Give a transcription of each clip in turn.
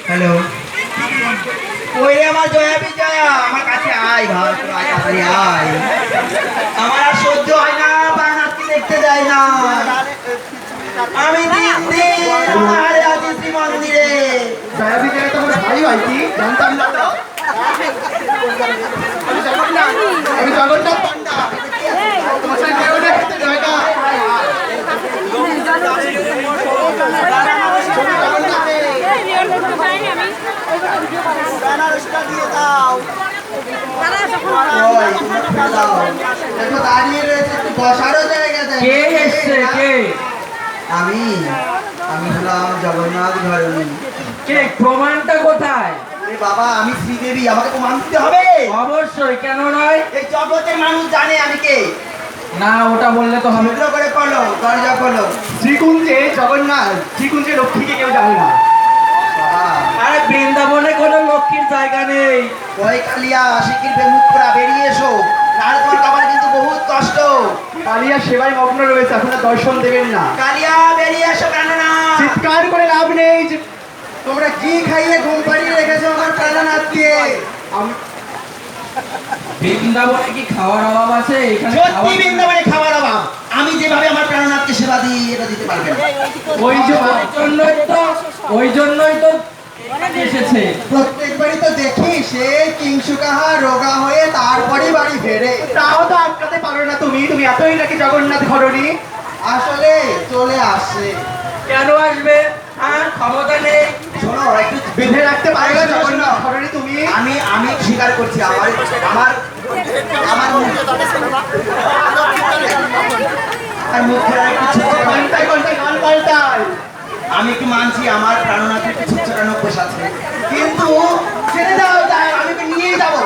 Hello, ওই আমার জয়া বিজয়া, আমার কাছে আয় ভাই, তাড়াতাড়ি আয়। আমার আর সহ্য হয় না, বারাণসী দেখতে যাই না। আমি দিন হারে আছি শ্রী মন্দিরে। জয়া বিজয়া তো আমার ভাই হয়, কি জানতাম না তো। আমি জগন্নাথ পান্ডা, তোমার সাথে কেউ দেখতে যায় না। আমি হলাম জগন্নাথ ঘরণী। প্রমাণটা কোথায়? বাবা আমি শ্রীদেবী, আমাকে তো মানতে হবে। অবশ্যই, কেন নয়? এই জগতের মানুষ জানে আমি কে। না, ওটা বললে তো হবে। করে করলো, দরজা করলো। শ্রীকুঞ্জে জগন্নাথ, শ্রীকুঞ্জে লক্ষ্মীকে কেউ জানে না। আরে বৃন্দাবনে কোনো লক্ষ্মীর জায়গা নেই। ওই কালিয়া শিকির বেমুখরা বেরিয়ে এসো, নাহলে তোমার বাবার কিন্তু বহুত কষ্ট। কালিয়া সেবায় মগ্ন রয়েছে, এখন দর্শন দেবেন না। কালিয়া বেরিয়ে এসো, কেন না? চিৎকার করে লাভ নেই। তোমরা কি খাইয়ে ঘুম পাড়িয়ে রেখেছো আমার প্রাণনাথকে? বৃন্দাবনে কি খাওয়ার অভাব আছে? সত্যি বৃন্দাবনে খাওয়ার অভাব। আমি যেভাবে আমার প্রাণনাথকে সেবা দিই, এটা দিতে পারবেন না। ওই জন্যই তো এসেছে। প্রত্যেকবারই তো দেখি সে কিংসুকাহা রোগা হয়ে তারপরে বাড়ি ফেরে। তাও তো আটকাতে পারো না তুমি। তুমি এতই নাকি জগন্নাথ ঘরণী? আসলে চলে আসে। কেন আসবে? ক্ষমতা নেই। শোনো, একটু বেঁধে রাখতে পারো না জগন্নাথ ঘরণী তুমি? আমি স্বীকার করছি, আমার আমার আমার মুখে আমি একটু মানছি, আমার প্রাণনাথের কিছু ছোটানো কোষ আছে, কিন্তু ছেড়ে দাও, আমি নিয়েই যাবো।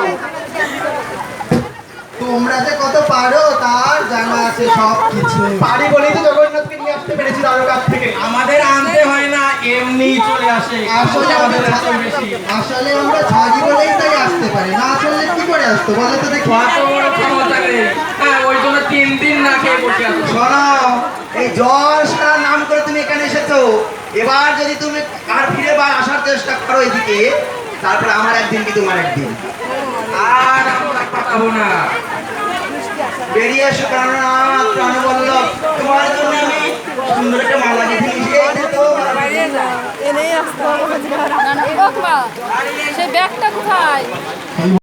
তোমরা যে কত পারো তার জানা আছে, সব কিছু পারি বলেই তো জগন্নাথকে নিয়ে আসতে পেরেছি দ্বারকার থেকে। আমাদের আনতে হয় না, এমনি চলে আসে। আসলে আমরা ছাড়ি বলেই তাই আসতে পারি, না আসলে কি করে আসতো বলো তো দেখি। ওই জন্য 3 দিন না খেয়ে বসে আছো। শোনো, এই জল সারা নাম করে তুমি এখানে এসেছো। এবার যদি তুমি আর ফিরে আসার চেষ্টা করো এদিকে, তারপরে আমার একদিন কি তোমার একদিন। আর আমরা পাঠাবো না। বেরিয়ে এসো, প্রাণ বলল তোমার জন্য আমি সুন্দর একটা মালা গেঁথে সেই ব্যাগটা কোথায়?